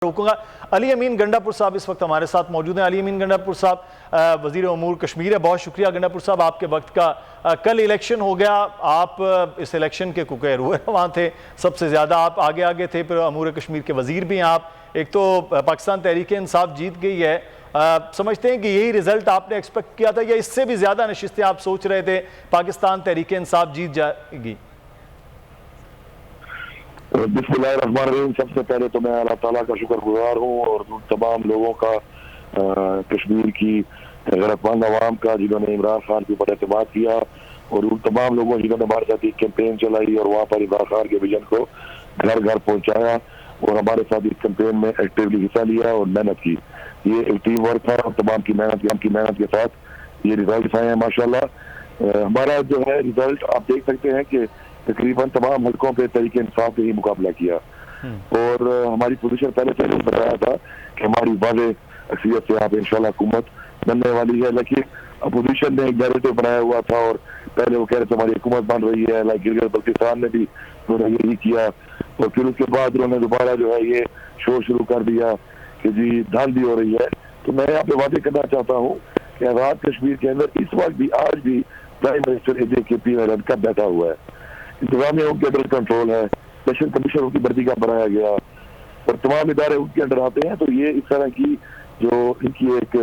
रोकूंगा। अली अमीन गंडापुर साहब इस वक्त हमारे साथ मौजूद हैं। अली अमीन गंडापुर साहब वजीर उमूर कश्मीर है। बहुत शुक्रिया गंडापुर साहब आपके वक्त का। कल इलेक्शन हो गया, आप इस इलेक्शन के कुके रुए वहाँ थे, सबसे ज़्यादा आप आगे आगे थे, फिर उमूर कश्मीर के वजीर भी हैं आप। एक तो पाकिस्तान तहरीक इंसाफ जीत गई है, समझते हैं कि यही रिजल्ट आपने एक्सपेक्ट किया था या इससे भी ज़्यादा नशिस्तें आप सोच रहे थे पाकिस्तान तहरीक इंसाफ जीत जाएगी? बिस्मिल्लाहिर्रहमानिर्रहीम। सबसे पहले तो मैं अल्लाह ताला का शुक्रगुजार हूँ और उन तमाम लोगों का, कश्मीर की गैरतमंद अवाम का जिन्होंने इमरान खान के ऊपर एतमाद किया और उन तमाम लोगों जिन्होंने हमारे साथ एक कैंपेन चलाई और वहाँ पर इमरान खान के विजन को घर घर पहुँचाया और हमारे साथ इस कैंपेन में एक्टिवली हिस्सा लिया और मेहनत की। ये एक टीम वर्क था और तमाम की मेहनत के साथ ये रिजल्ट आए हैं माशाल्लाह। हमारा जो है रिजल्ट आप देख सकते हैं कि तकरीबन तमाम हलकों पे तरीके इंसाफ ने ही मुकाबला किया और हमारी पोजीशन पहले से बताया था कि हमारी वाज़े अक्सरियत से आप इंशाल्लाह हुकूमत बनने वाली है, लेकिन अपोजिशन ने एक नैरेटिव बनाया हुआ था और पहले वो कह रहे थे हमारी हुकूमत बन रही है, लाइक गिलगित बल्तिस्तान ने भी उन्होंने यही किया और फिर उसके बाद उन्होंने दोबारा जो है ये शो शुरू कर दिया कि जी धांधली हो रही है। तो मैं यहाँ पे वादे करना चाहता हूँ कि आज़ाद कश्मीर के अंदर इस वक्त भी आज भी प्राइम मिनिस्टर AJKP का बैठा हुआ है, इंतजामिया उनके अंडर कंट्रोल है, स्पेशल कमीशन उनकी भर्ती का बनाया गया और तमाम इदारे उनके अंडर आते हैं। तो ये इस तरह की जो इनकी एक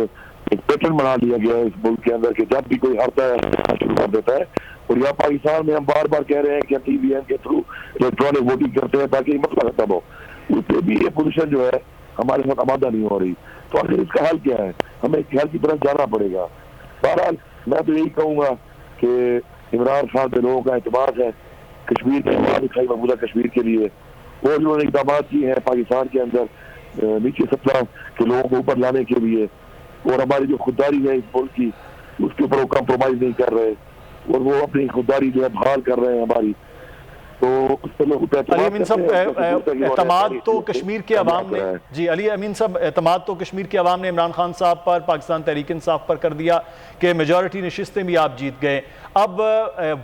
पैटर्न बना लिया गया है इस मुल्क के अंदर कि जब भी कोई हारता है शुरू कर देता है। और यहाँ पाकिस्तान में हम बार बार कह रहे हैं कि TVM के थ्रू इलेक्ट्रॉनिक वोटिंग करते हैं ताकि मसला खत्म हो, उससे भी ये पोजिशन जो है हमारे साथ आमादा नहीं हो रही। तो आखिर इसका हल क्या है? हमें एक हल की तरफ जाना पड़ेगा। बहरहाल मैं तो यही कहूँगा कि इमरान खान पे लोगों का एतमाद है, कश्मीर में आवाज उठाई मकबूजा कश्मीर के लिए और उन्होंने इकदाम किए हैं पाकिस्तान के अंदर नीचे सतह के लोगों को ऊपर लाने के लिए और हमारी जो खुददारी है इस मुल्क की उसके ऊपर वो कम्प्रोमाइज नहीं कर रहे और वो अपनी खुददारी जो है बहाल कर रहे हैं हमारी। तो उस पर लोग अली अमीन साहब एतमाद तो कश्मीर के अवाम ने, जी अली अमीन साहब एतमाद तो कश्मीर के अवाम ने इमरान खान साहब पर, पाकिस्तान तहरीक इंसाफ पर कर दिया कि मेजॉरिटी नशिस्तें भी आप जीत गए। अब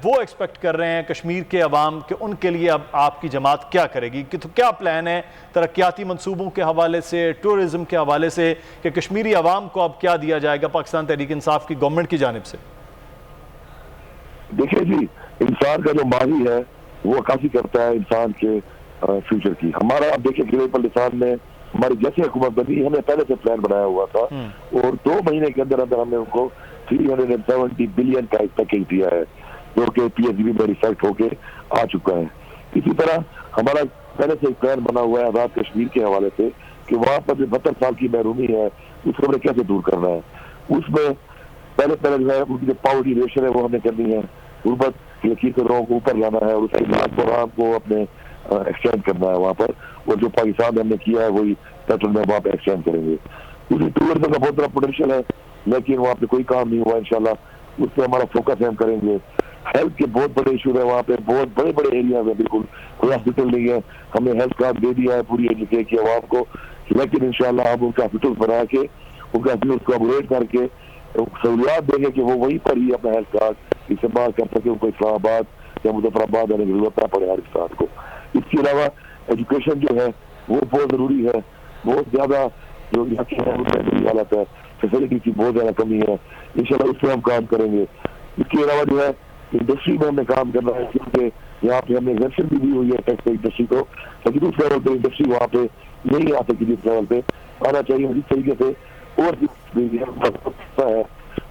वो एक्सपेक्ट कर रहे हैं कश्मीर के अवाम कि उनके लिए अब आपकी जमात क्या करेगी, कि तो क्या प्लान है तरक्याती मनसूबों के हवाले से, टूरिज्म के हवाले से, कि कश्मीरी अवाम को अब क्या दिया जाएगा पाकिस्तान तहरीक इंसाफ की गवर्नमेंट की जानिब से? देखिए जी, इंसान का जो माही है वो काफी करता है इंसान के फ्यूचर की। हमारा आप देखिए गिलगित बल्तिस्तान में हमारी जैसे हुकूमत बनी हमने पहले से प्लान बनाया हुआ था और 2 महीने के अंदर अंदर हमने उनको 370 बिलियन का एक पैकेज दिया है जो कि PSB में रिफेक्ट होके आ चुका है। इसी तरह हमारा पहले से एक प्लान बना हुआ है आज़ाद कश्मीर के हवाले से कि वहाँ पर जो 72 साल की महरूमी है उसको हमने कैसे दूर करना है। उसमें पहले जो है उनकी जो पावर्टी रेशन है वो हमें करनी है, गुर्बत लकीर के लोगों को ऊपर लाना है और उसके प्रोग्राम को अपने एक्सटेंड करना है वहाँ पर और जो पाकिस्तान में हमने किया है वही पैटर्न में वहाँ पे एक्सटेंड करेंगे। उसी टूरिज्म का बहुत बड़ा पोटेंशियल है लेकिन वहाँ पे कोई काम नहीं हुआ, इंशाल्लाह उस पर हमारा फोकस है हम करेंगे। हेल्थ के बहुत बड़े इशू है वहाँ पे, बहुत बड़े बड़े एरिया में बिल्कुल कोई हॉस्पिटल नहीं है, हमने हेल्थ कार्ड दे दिया है पूरी एरिया की आवाम को, लेकिन इंशाल्लाह हम उनका हॉस्पिटल बना के उनका हॉस्पिटल को अपग्रेड करके सहूलियात देंगे कि वो वहीं पर ही अपना हेल्थ कार्ड इस्तेमाल कर सके, उनको इस्लामाबाद या मुजफ्फराबाद आने की जरूरत ना पड़े हर इंसान को। इसके अलावा एजुकेशन जो है वो बहुत जरूरी है, बहुत ज्यादा जो यहाँ की हालत है, फैसिलिटी की बहुत ज्यादा कमी है, इंशाल्लाह उस पर हम काम करेंगे। इसके अलावा जो है इंडस्ट्री में हमने काम करना है क्योंकि यहाँ पे हमने एग्जेम्पशन भी दी हुई है टैक्स इंडस्ट्री को, लेकिन उस लेवल पे इंडस्ट्री वहाँ पे नहीं आ सकी जिस लेवल पे आना चाहिए। जिस तरीके से और है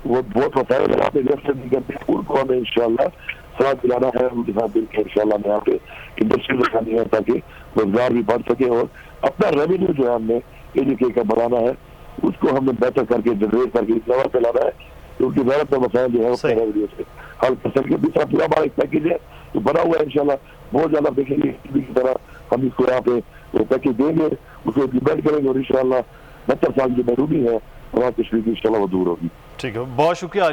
वो बहुत मसाइल यहाँ पे एग्जेम्पशन नहीं करते, उनको हमें इंशाल्लाह साथ दिलाना है, उनके साथ मिलकर इंशाल्लाह हमें यहाँ पे इंडस्ट्री लगानी है ताकि रोजगार भी बढ़ सके और अपना रेवेन्यू जो है हमने AJK का बढ़ाना है उसको हमने बेहतर करके जनरेट करके इस लेवल पे लाना है तो उनकी जरूरत मसाइल जो है उसके रेवेन्यू से हल कर सके। दूसरा पूरा हमारा एक पैकेज है तो बना हुआ है, इंशाल्लाह बहुत ज्यादा देखेंगे की तरह हम इसको यहाँ पे वो पैकेज देंगे, उसको इम्प्लीमेंट करेंगे और इंशाल्लाह 72 साल की महरूमी है हमारे कश्मीर की इंशाल्लाह वो दूर होगी। ठीक है, बहुत शुक्रिया।